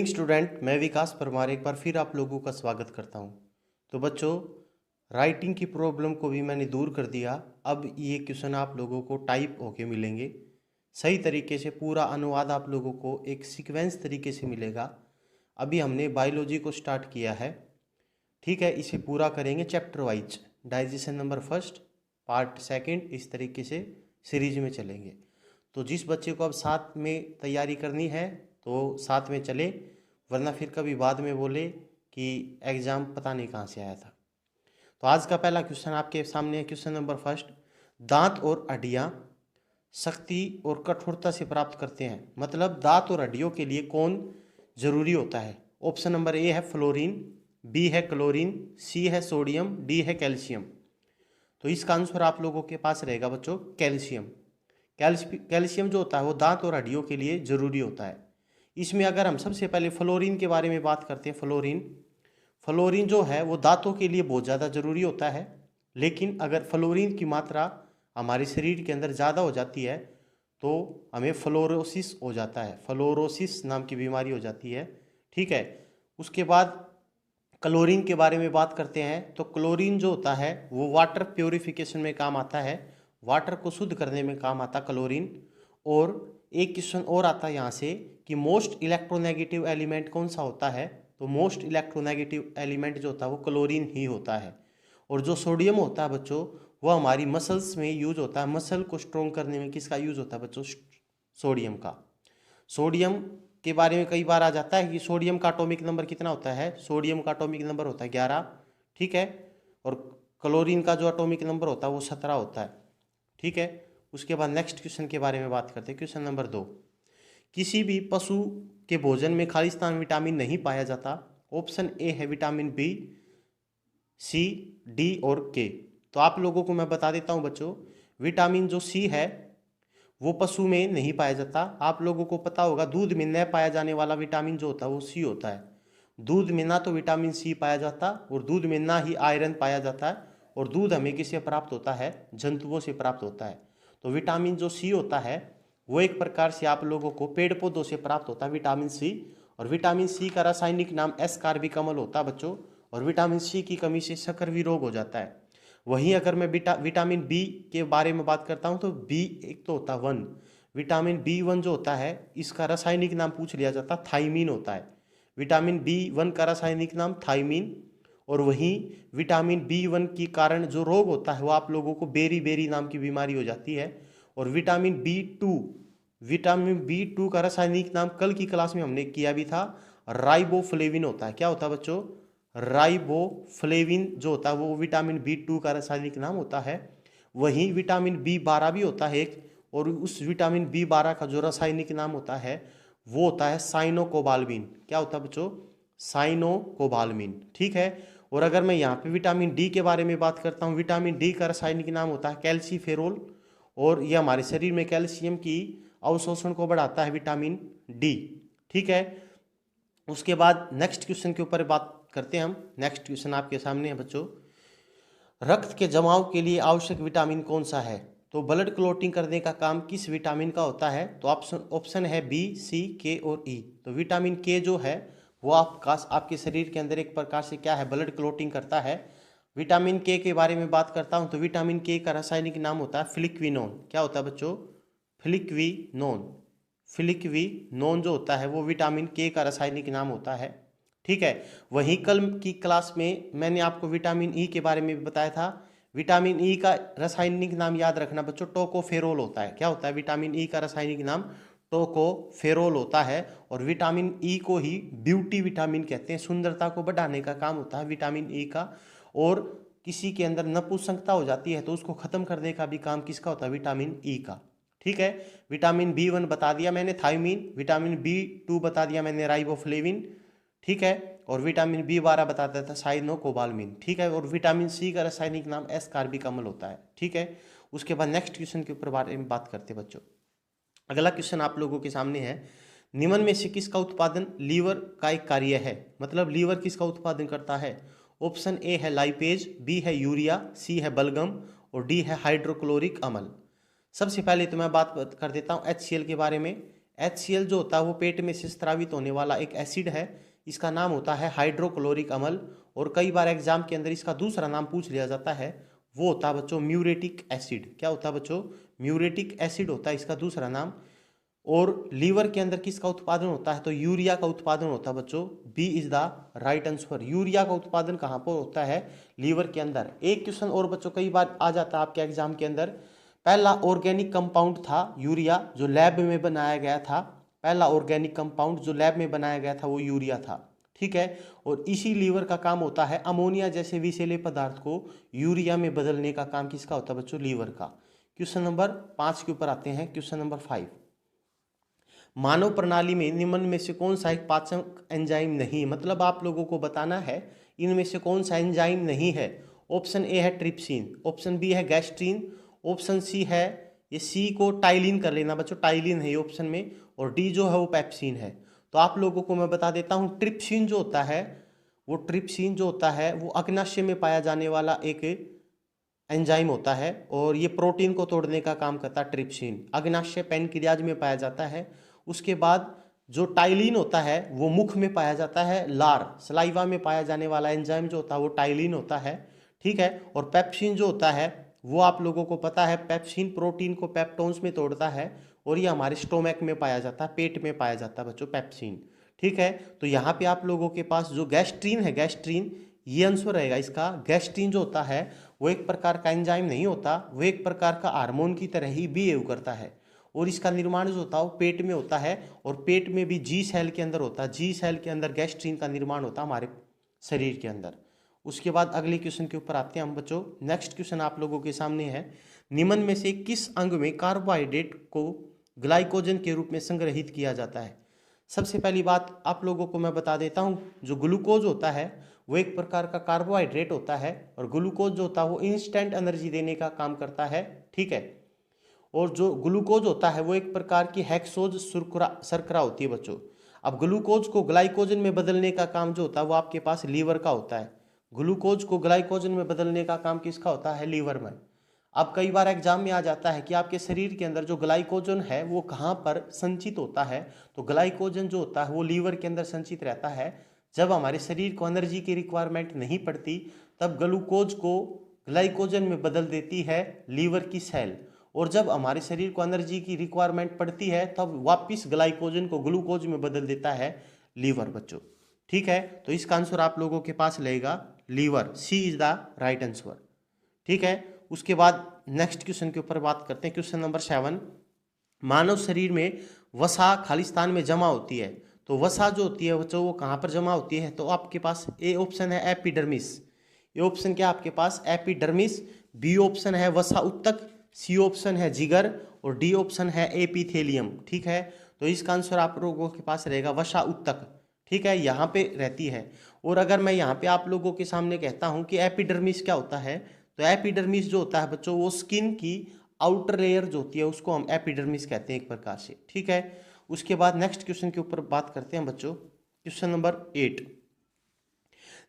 Student, मैं विकास परमार एक बार फिर आप लोगों का स्वागत करता हूं। तो बच्चों, राइटिंग की प्रॉब्लम को भी मैंने दूर कर दिया। अब ये क्वेश्चन आप लोगों को टाइप होके मिलेंगे सही तरीके से। पूरा अनुवाद आप लोगों को एक सीक्वेंस तरीके से मिलेगा। अभी हमने बायोलॉजी को स्टार्ट किया है, ठीक है। इसे पूरा करेंगे chapter wise, digestion number first, part second, इस तरीके से सीरीज में चलेंगे। तो जिस बच्चे को अब साथ में तैयारी करनी है तो साथ में चले, वरना फिर कभी बाद में बोले कि एग्ज़ाम पता नहीं कहाँ से आया था। तो आज का पहला क्वेश्चन आपके सामने है, क्वेश्चन नंबर फर्स्ट। दांत और हड्डियाँ शक्ति और कठोरता से प्राप्त करते हैं, मतलब दांत और हड्डियों के लिए कौन जरूरी होता है? ऑप्शन नंबर ए है फ्लोरीन, बी है क्लोरीन, सी है सोडियम, डी है कैल्शियम। तो इसका आंसर आप लोगों के पास रहेगा बच्चों कैल्शियम। कैल्शियम जो होता है वो दांत और हड्डियों के लिए ज़रूरी होता है। इसमें अगर हम सबसे पहले फ्लोरीन के बारे में बात करते हैं, फ्लोरीन जो है वो दांतों के लिए बहुत ज़्यादा ज़रूरी होता है। लेकिन अगर फ्लोरीन की मात्रा हमारे शरीर के अंदर ज़्यादा हो जाती है तो हमें फ्लोरोसिस हो जाता है, फ्लोरोसिस नाम की बीमारी हो जाती है, ठीक है। उसके बाद क्लोरीन के बारे में बात करते हैं। तो क्लोरीन जो होता है वो वाटर प्योरिफिकेशन में काम आता है, वाटर को शुद्ध करने में काम आता क्लोरीन। और एक क्वेश्चन और आता है यहाँ से कि मोस्ट इलेक्ट्रोनेगेटिव एलिमेंट कौन सा होता है? तो मोस्ट इलेक्ट्रोनेगेटिव एलिमेंट जो होता है वो क्लोरीन ही होता है। और जो सोडियम होता है बच्चों, वो हमारी मसल्स में यूज होता है, मसल को स्ट्रॉन्ग करने में किसका यूज होता है बच्चों? सोडियम का। सोडियम के बारे में कई बार आ जाता है कि सोडियम का एटॉमिक नंबर कितना होता है? सोडियम का एटॉमिक नंबर होता है 11, ठीक है। और क्लोरीन का जो एटॉमिक नंबर होता है वो 17 होता है, ठीक है। उसके बाद नेक्स्ट क्वेश्चन के बारे में बात करते हैं, क्वेश्चन नंबर 2। किसी भी पशु के भोजन में खालिस्तान विटामिन नहीं पाया जाता। ऑप्शन ए है विटामिन बी, सी, डी और के। तो आप लोगों को मैं बता देता हूं बच्चों, विटामिन जो सी है वो पशु में नहीं पाया जाता। आप लोगों को पता होगा दूध में न पाया जाने वाला विटामिन जो होता है वो सी होता है। दूध में ना तो विटामिन सी पाया जाता और दूध में ना ही आयरन पाया जाता है। और दूध हमें किससे प्राप्त होता है? जंतुओं से प्राप्त होता है। तो विटामिन जो सी होता है वो एक प्रकार से आप लोगों को पेड़ पौधों से प्राप्त होता है, विटामिन सी। और विटामिन सी का रासायनिक नाम एस कार्बिक अम्ल होता है बच्चों। और विटामिन सी की कमी से शकरवी रोग हो जाता है। वहीं अगर मैं विटामिन बी के बारे में बात करता हूं तो बी एक तो होता है 1, विटामिन बी 1 जो होता है इसका रासायनिक नाम पूछ लिया जाता है, थाइमीन होता है। विटामिन बी 1 का रासायनिक नाम थाइमीन। और वहीं विटामिन बी 1 के कारण जो रोग होता है वो आप लोगों को बेरी बेरी नाम की बीमारी हो जाती है। और विटामिन बी 2 का रासायनिक नाम कल की क्लास में हमने किया भी था, राइबोफ्लेविन होता है। क्या होता है बच्चों? राइबोफ्लेविन जो होता है वो विटामिन बी 2 का रासायनिक नाम होता है। वहीं विटामिन बी 12 भी होता है एक, और उस विटामिन बी 12 का जो रासायनिक नाम होता है वो होता है साइनोकोबाल्मिन। क्या होता है बच्चों? साइनोकोबाल्मिन, ठीक है। और अगर मैं यहाँ पे विटामिन डी के बारे में बात करता हूँ, विटामिन डी का रासायनिक नाम होता है कैल्सीफेरोल। और ये हमारे शरीर में कैल्शियम की अवशोषण को बढ़ाता है विटामिन डी, ठीक है। उसके बाद नेक्स्ट क्वेश्चन के ऊपर बात करते हैं हम। नेक्स्ट क्वेश्चन आपके सामने है बच्चों, रक्त के जमाव के लिए आवश्यक विटामिन कौन सा है? तो ब्लड क्लोटिंग करने का काम किस विटामिन का होता है? तो ऑप्शन है बी, सी, के और ई। तो विटामिन के जो है वो आपके शरीर के अंदर एक प्रकार से क्या है? ब्लड क्लोटिंग करता है। विटामिन के बारे में बात करता हूं तो विटामिन के का रासायनिक नाम होता है फ्लिक्विनोन। क्या होता है बच्चों? फ्लिक्विनोन जो होता है वो विटामिन के का रासायनिक नाम होता है, ठीक है। वहीं कल की क्लास में मैंने आपको विटामिन ई के बारे में भी बताया था। विटामिन ई का रासायनिक नाम याद रखना बच्चों, टोकोफेरोल होता है। क्या होता है? विटामिन ई का रासायनिक नाम टोकोफेरोल होता है। और विटामिन ई को ही ब्यूटी विटामिन कहते हैं, सुंदरता को बढ़ाने का काम होता है विटामिन ई का। और किसी के अंदर नपुंसकता हो जाती है तो उसको खत्म करने का भी काम किसका होता है? विटामिन ई का, ठीक है। विटामिन बी 1 बता दिया मैंने थाइमीन, विटामिन बी 2 बता दिया मैंने राइबोफ्लेविन, ठीक है। और विटामिन बी 12 बताता था साइनोकोबाल्मिन, ठीक है। और विटामिन सी का रासायनिक नाम एस कार्बिक अम्ल होता है, ठीक है। उसके बाद नेक्स्ट क्वेश्चन के ऊपर बारे में बात करते हैं बच्चों। अगला क्वेश्चन आप लोगों के सामने है, निम्न में से किसका उत्पादन लीवर का एक कार्य है? मतलब लीवर किसका उत्पादन करता है? ऑप्शन ए है लाइपेज, बी है यूरिया, सी है बलगम और डी है हाइड्रोक्लोरिक अम्ल। सबसे पहले तो मैं बात कर देता हूँ HCl के बारे में। HCl जो होता है वो पेट में से स्रावित होने वाला एक एसिड है, इसका नाम होता है हाइड्रोक्लोरिक अम्ल। और कई बार एग्जाम के अंदर इसका दूसरा नाम पूछ लिया जाता है, वो होता है बच्चों म्यूरेटिक एसिड। क्या होता है बच्चों? म्यूरेटिक एसिड होता है इसका दूसरा नाम। और लीवर के अंदर किसका उत्पादन होता है? तो यूरिया का उत्पादन होता है बच्चों। B is the right answer. Urea का उत्पादन कहाँ पर होता है? लीवर के अंदर। एक क्वेश्चन और बच्चों कई बार आ जाता है आपके एग्जाम के अंदर, पहला ऑर्गेनिक कंपाउंड था यूरिया जो लैब में बनाया गया था, पहला ऑर्गेनिक कंपाउंड जो लैब में बनाया गया था वो यूरिया था, ठीक है। और इसी लीवर का काम होता है अमोनिया जैसे विषैले पदार्थ को यूरिया में बदलने का काम किसका होता है बच्चों? लीवर का। क्वेश्चन नंबर 5 के ऊपर आते हैं। क्वेश्चन नंबर 5, मानव प्रणाली में निम्न में से कौन सा एक पाचक एंजाइम नहीं, मतलब आप लोगों को बताना है इनमें से कौन सा एंजाइम नहीं है। ऑप्शन ए है ट्रिप्सिन, ऑप्शन बी है गैस्ट्रीन, ऑप्शन सी है, ये सी को टाइलिन कर लेना बच्चों, टाइलिन है ये ऑप्शन में, और डी जो है वो पेप्सिन है। तो आप लोगों को मैं बता देता हूँ, ट्रिप्सिन जो होता है वो, ट्रिप्सिन जो होता है वो अग्नाशय में पाया जाने वाला एक एंजाइम होता है, और ये प्रोटीन को तोड़ने का काम करता है। ट्रिप्सिन अग्नाशय पैनक्रियाज में पाया जाता है। उसके बाद जो टाइलिन होता है वो मुख में पाया जाता है, लार सलाइवा में पाया जाने वाला एंजाइम जो होता है वो टाइलिन होता है, ठीक है। और पेप्सिन जो होता है वो आप लोगों को पता है, पेप्सिन प्रोटीन को पेप्टोन्स में तोड़ता है, और ये हमारे स्टोमक में पाया जाता है, पेट में पाया जाता है बच्चों पेप्सिन, ठीक है। तो यहाँ पे आप लोगों के पास जो गैस्ट्रीन है, गैस्ट्रीन ये आंसर रहेगा इसका। गैस्ट्रीन जो होता है वो एक प्रकार का एंजाइम नहीं होता, वो एक प्रकार का हार्मोन की तरह ही बिहेव करता है, और इसका निर्माण जो होता है वो पेट में होता है, और पेट में भी जी सेल के अंदर होता है। जी सेल के अंदर गैस्ट्रीन का निर्माण होता है हमारे शरीर के अंदर। उसके बाद अगले क्वेश्चन के ऊपर आते हैं हम बच्चों। नेक्स्ट क्वेश्चन आप लोगों के सामने है, निम्न में से किस अंग में कार्बोहाइड्रेट को ग्लाइकोजन के रूप में संग्रहित किया जाता है? सबसे पहली बात आप लोगों को मैं बता देता हूँ, जो ग्लूकोज होता है वो एक प्रकार का कार्बोहाइड्रेट होता है, और ग्लूकोज जो होता है वो इंस्टेंट एनर्जी देने का काम करता है, ठीक है। और जो ग्लूकोज होता है वो एक प्रकार की हेक्सोज शर्करा होती है बच्चों। अब ग्लूकोज को ग्लाइकोजन में बदलने का काम जो होता है वो आपके पास लीवर का होता है। ग्लूकोज को ग्लाइकोजन में बदलने का काम किसका होता है? लीवर में। अब कई बार एग्जाम में आ जाता है कि आपके शरीर के अंदर जो ग्लाइकोजन है वो कहाँ पर संचित होता है? तो ग्लाइकोजन जो होता है वो लीवर के अंदर संचित रहता है। जब हमारे शरीर को एनर्जी की रिक्वायरमेंट नहीं पड़ती तब ग्लूकोज को ग्लाइकोजन में बदल देती है लीवर की सेल, और जब हमारे शरीर को एनर्जी की रिक्वायरमेंट पड़ती है तब वापस ग्लाइकोजन को ग्लूकोज में बदल देता है लीवर बच्चों, ठीक है। तो इसका आंसर आप लोगों के पास लगेगा lever, C is the right answer, ठीक है। उसके बाद नेक्स्ट क्वेश्चन के ऊपर बात करते हैं। क्वेश्चन नंबर 7, मानव शरीर में वसा खालिस्तान में जमा होती है, तो वसा जो होती है बच्चों वो कहाँ पर जमा होती है? तो आपके पास ए ऑप्शन है एपिडर्मिस, ये ऑप्शन क्या आपके पास? एपिडर्मिस। बी ऑप्शन है वसा उत्तक, सी ऑप्शन है जिगर, और डी ऑप्शन है एपिथेलियम, ठीक है। तो इसका आंसर आप लोगों के पास रहेगा वसा उत्तक, ठीक है, यहाँ पे रहती है। और अगर मैं यहाँ पे आप लोगों के सामने कहता हूँ कि एपिडर्मिस क्या होता है, तो एपिडर्मिस जो होता है बच्चों वो स्किन की आउटर लेयर जो होती है उसको हम एपिडर्मिस कहते हैं एक प्रकार से, ठीक है। उसके बाद नेक्स्ट क्वेश्चन के ऊपर बात करते हैं बच्चों। क्वेश्चन नंबर 8,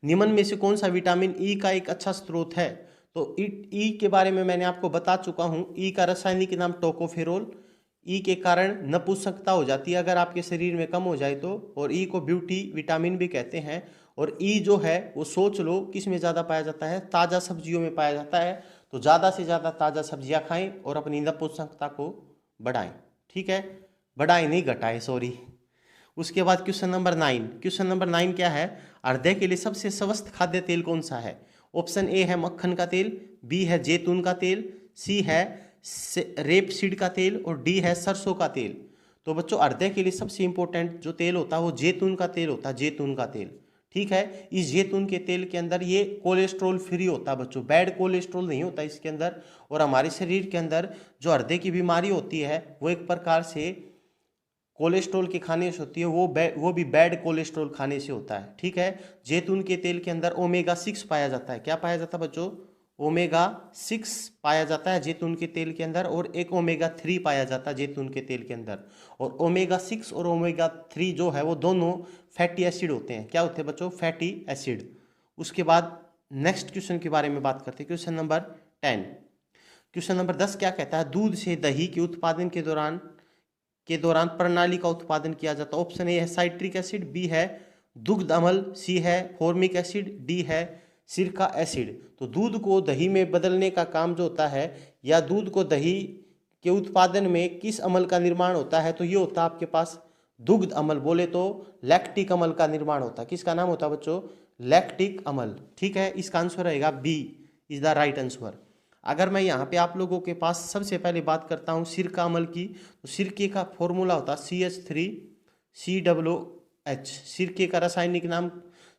निम्न में से कौन सा विटामिन ई का एक अच्छा स्रोत है? तो ई के बारे में मैंने आपको बता चुका हूँ। ई का रासायनिक नाम टोकोफेरोल। ई के कारण नपुंसकता हो जाती है अगर आपके शरीर में कम हो जाए तो, और ई को ब्यूटी विटामिन भी कहते हैं। और ई जो है वो सोच लो किस में ज़्यादा पाया जाता है? ताज़ा सब्जियों में पाया जाता है। तो ज़्यादा से ज़्यादा ताज़ा सब्जियाँ खाएं और अपनी नपुंसकता को बढ़ाएं, ठीक है, बढ़ाएं नहीं घटाएं, सॉरी। उसके बाद क्वेश्चन नंबर 9, क्वेश्चन नंबर 9 क्या है? हृदय के लिए सबसे स्वस्थ खाद्य तेल कौन सा है? ऑप्शन ए है मक्खन का तेल, बी है जैतून का तेल, सी है रेपसीड का तेल, और डी है सरसों का तेल। तो बच्चों हृदय के लिए सबसे इंपॉर्टेंट जो तेल होता है वो जैतून का तेल होता है, जैतून का तेल, ठीक है। इस जैतून के तेल के अंदर ये कोलेस्ट्रॉल फ्री होता है बच्चों, बैड कोलेस्ट्रॉल नहीं होता इसके अंदर। और हमारे शरीर के अंदर जो हृदय की बीमारी होती है वो एक प्रकार से कोलेस्ट्रॉल के खाने से होती है, वो भी बैड कोलेस्ट्रॉल खाने से होता है, ठीक है। जैतून के तेल के अंदर ओमेगा 6 पाया जाता है। क्या पाया जाता है बच्चों? ओमेगा 6 पाया जाता है जैतून के तेल के अंदर, और एक ओमेगा 3 पाया जाता है जैतून के तेल के अंदर। और ओमेगा 6 और ओमेगा 3 जो है वो दोनों फैटी एसिड होते हैं। क्या होते हैं बच्चों? Fatty acid. उसके बाद नेक्स्ट क्वेश्चन के बारे में बात करते हैं। क्वेश्चन नंबर 10, क्वेश्चन नंबर 10 क्या कहता है? दूध से दही के उत्पादन के दौरान के दौरान प्रणाली का उत्पादन किया जाता है? ऑप्शन ए है साइट्रिक एसिड, बी है दुग्ध अम्ल, सी है फॉर्मिक एसिड, डी है सिरका एसिड। तो दूध को दही में बदलने का काम जो होता है, या दूध को दही के उत्पादन में किस अम्ल का निर्माण होता है, तो ये होता है आपके पास दुग्ध अम्ल, बोले तो लैक्टिक अम्ल का निर्माण होता है। किसका नाम होता है बच्चों? लैक्टिक अम्ल। ठीक है, इसका आंसर रहेगा B is the right answer. अगर मैं यहाँ पे आप लोगों के पास सबसे पहले बात करता हूँ सिरका अम्ल की, तो सिरके का फॉर्मूला होता है CH3COOH। सिरके का रासायनिक नाम,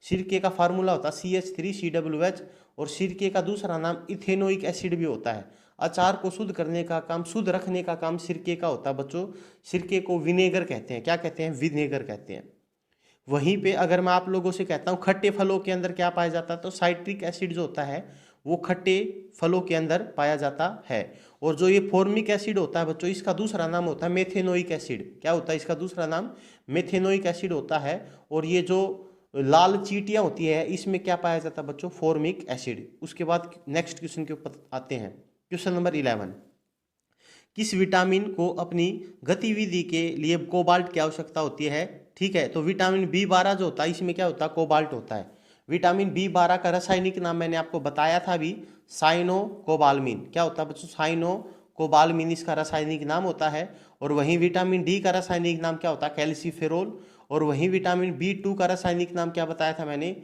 सिरके का फार्मूला होता है CH3COOH, और सिरके का दूसरा नाम इथेनोइक एसिड भी होता है। अचार को शुद्ध करने का काम, शुद्ध रखने का काम सिरके का होता है बच्चों। सिरके को विनेगर कहते हैं। क्या कहते हैं? विनेगर कहते हैं। वहीं पे अगर मैं आप लोगों से कहता हूँ खट्टे फलों के अंदर क्या पाया जाता है, तो साइट्रिक एसिड जो होता है वो खट्टे फलों के अंदर पाया जाता है। और जो ये फॉर्मिक एसिड होता है बच्चों, इसका दूसरा नाम होता है मेथेनोइक एसिड। क्या होता है इसका दूसरा नाम? मेथेनोइक एसिड होता है। और ये जो लाल चींटियां होती है इसमें क्या पाया जाता है बच्चों? Formic acid. उसके बाद नेक्स्ट क्वेश्चन के ऊपर आते हैं। क्वेश्चन नंबर 11, किस विटामिन को अपनी गतिविधि के लिए कोबाल्ट की आवश्यकता होती है? ठीक है, तो विटामिन B12 जो होता है इसमें क्या होता है? कोबाल्ट होता है। विटामिन B12 का रासायनिक नाम मैंने आपको बताया था अभी, साइनोकोबाल्मिन। क्या होता है बच्चों? साइनोकोबाल्मिन इसका रासायनिक नाम होता है। और वहीं विटामिन डी का रासायनिक नाम क्या होता है? कैल्सीफेरोल। और वहीं विटामिन B2 का रासायनिक नाम क्या बताया था मैंने?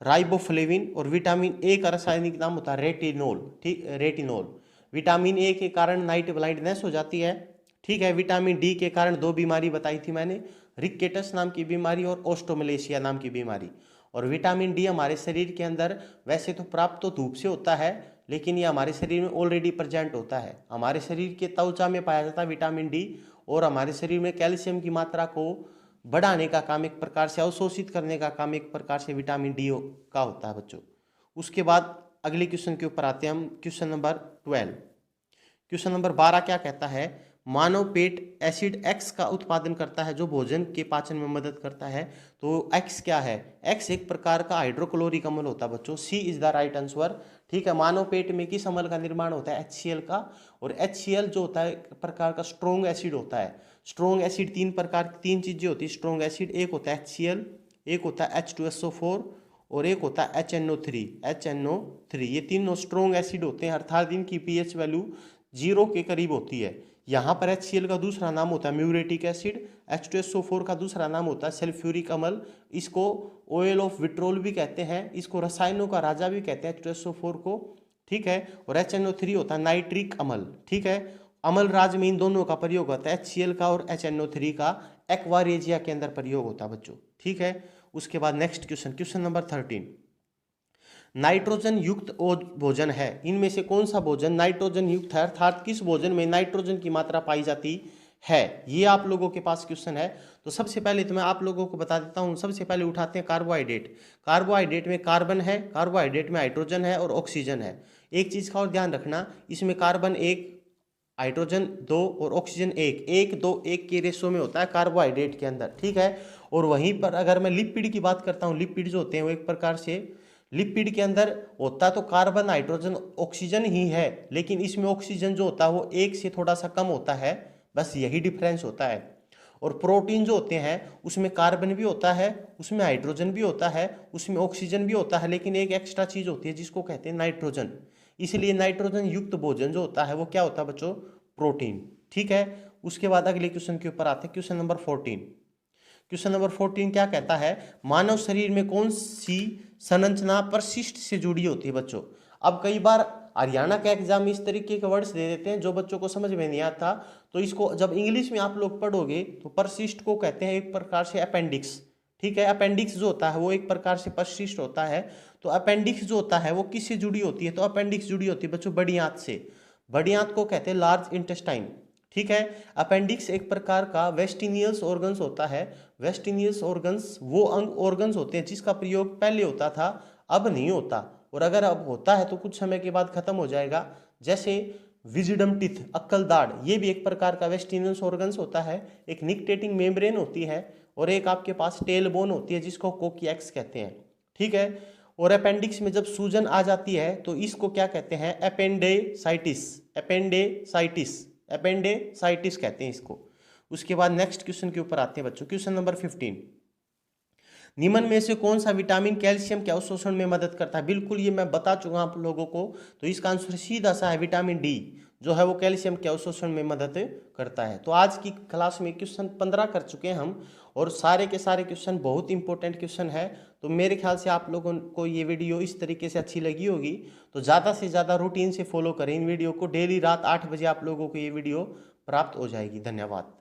राइबोफ्लेविन। और विटामिन ए का रासायनिक नाम होता है रेटिनोल। ठीक, रेटिनोल। विटामिन ए के कारण नाइट ब्लाइंडनेस हो जाती है। ठीक है, विटामिन डी के कारण दो बीमारी बताई थी मैंने, रिकेटस नाम की बीमारी और ओस्टोमलेशिया नाम की बीमारी। और विटामिन डी हमारे शरीर के अंदर वैसे तो प्राप्त तो धूप से होता है, लेकिन ये हमारे शरीर में ऑलरेडी प्रेजेंट होता है। हमारे शरीर के त्वचा में पाया जाता है विटामिन डी, और हमारे शरीर में कैल्शियम की मात्रा को बढ़ाने का काम एक प्रकार से, अवशोषित करने का काम एक प्रकार से विटामिन डी का होता है बच्चों। उसके बाद अगले क्वेश्चन के ऊपर आते हैं हम, क्वेश्चन नंबर 12। क्वेश्चन नंबर 12 क्या कहता है? मानव पेट एसिड एक्स का उत्पादन करता है जो भोजन के पाचन में मदद करता है। तो एक्स क्या है? एक्स एक प्रकार का हाइड्रोक्लोरिक अम्ल होता है बच्चों। सी इज द राइट आंसर। ठीक है, मानव पेट में किस अम्ल का निर्माण होता है? HCl का। और HCl जो होता है एक प्रकार का स्ट्रोंग एसिड होता है। स्ट्रोंग एसिड तीन चीजें होती है स्ट्रोंग एसिड। एक होता है HCl, एक होता है H2SO4, और एक होता है HNO3। ये तीनों स्ट्रोंग एसिड होते हैं, अर्थात इनकी pH वैल्यू 0 के करीब होती है। यहाँ पर HCl का दूसरा नाम होता है म्यूरेटिक एसिड, H2SO4 का दूसरा नाम होता है सल्फ्यूरिक अम्ल। इसको ऑयल ऑफ विट्रोल भी कहते हैं, इसको रसायनों का राजा भी कहते हैं H2SO4 को। ठीक है, और HNO3 होता है नाइट्रिक अम्ल। ठीक है, अम्ल राज में इन दोनों का प्रयोग होता है, HCl का और HNO3 का एक्वारेजिया के अंदर प्रयोग होता है बच्चों। ठीक है, उसके बाद next question, question number 13, nitrogen युक्त भोजन है, इनमें से कौन सा भोजन नाइट्रोजन युक्त है, अर्थात किस भोजन में नाइट्रोजन की मात्रा पाई जाती है? ये आप लोगों के पास क्वेश्चन है। तो सबसे पहले तो मैं आप लोगों को बता देता हूँ। सबसे पहले उठाते हैं कार्बोहाइड्रेट। कार्बोहाइड्रेट में कार्बन है, कार्बोहाइड्रेट में हाइड्रोजन है और ऑक्सीजन है। एक चीज का और ध्यान रखना, इसमें कार्बन 1, हाइड्रोजन 2 और ऑक्सीजन 1, 1 2 1 के रेशो में होता है कार्बोहाइड्रेट के अंदर। ठीक है, और वहीं पर अगर मैं लिपिड की बात करता हूँ, लिपिड जो होते हैं वो एक प्रकार से लिपिड के अंदर होता तो कार्बन हाइड्रोजन ऑक्सीजन ही है, लेकिन इसमें ऑक्सीजन जो होता है वो 1 से थोड़ा सा कम होता है, बस यही डिफरेंस होता है। और प्रोटीन जो होते हैं उसमें कार्बन भी होता है, उसमें हाइड्रोजन भी होता है, उसमें ऑक्सीजन भी होता है, लेकिन एक एक्स्ट्रा चीज होती है जिसको कहते हैं नाइट्रोजन। इसलिए नाइट्रोजन युक्त भोजन जो होता है वो क्या होता है बच्चों? प्रोटीन। ठीक है, उसके बाद अगले क्वेश्चन के ऊपर आते हैं, क्वेश्चन नंबर 14। क्वेश्चन नंबर 14 क्या कहता है? मानव शरीर में कौन सी संरचना परिशिष्ट से जुड़ी होती है बच्चों? अब कई बार हरियाणा का एग्जाम में इस तरीके के वर्ड्स दे देते हैं जो बच्चों को समझ में नहीं आता, तो इसको जब इंग्लिश में आप लोग पढ़ोगे तो परिशिष्ट को कहते हैं एक प्रकार से अपेंडिक्स। ठीक है, अपेंडिक्स जो होता है वो एक प्रकार से परिशिष्ट होता है। तो अपेंडिक्स जो होता है वो किससे जुड़ी होती है? तो अपेंडिक्स जुड़ी होती है बच्चों बड़ी आंत से। बड़ी आंत को कहते हैं लार्ज इंटेस्टाइन। ठीक है, अपेंडिक्स एक प्रकार का वेस्टिनियस ऑर्गन्स होता है। वेस्टिनियस ऑर्गन्स वो अंग ऑर्गन्स होते हैं जिसका प्रयोग पहले होता था, अब नहीं होता, और अगर अब होता है तो कुछ समय के बाद खत्म हो जाएगा। जैसे विजडम टिथ, अक्कल दाढ़, ये भी एक प्रकार का वेस्टिनियस ऑर्गन्स होता है। एक निकटेटिंग मेम्ब्रेन होती है, और एक आपके पास टेल बोन होती है जिसको कोकियक्स कहते हैं। ठीक है, और अपेंडिक्स में जब सूजन आ जाती है तो इसको क्या कहते हैं? अपेंडेसाइटिस। अपेंडेसाइटिस, अपेंडेसाइटिस कहते हैं इसको। उसके बाद नेक्स्ट क्वेश्चन के ऊपर आते हैं बच्चों। क्वेश्चन नंबर 15, निम्न में से कौन सा विटामिन कैल्शियम के अवशोषण में मदद करता है? बिल्कुल ये मैं बता चुका आप लोगों को, तो इसका आंसर सीधा सा है विटामिन डी, जो है वो कैल्शियम के अवशोषण में मदद करता है। तो आज की क्लास में क्वेश्चन 15 कर चुके हैं हम, और सारे के सारे क्वेश्चन बहुत इंपॉर्टेंट क्वेश्चन है। तो मेरे ख्याल से आप लोगों को ये वीडियो इस तरीके से अच्छी लगी होगी, तो ज़्यादा से ज़्यादा रूटीन से फॉलो करें इन वीडियो को। डेली रात 8 बजे आप लोगों को ये वीडियो प्राप्त हो जाएगी। धन्यवाद।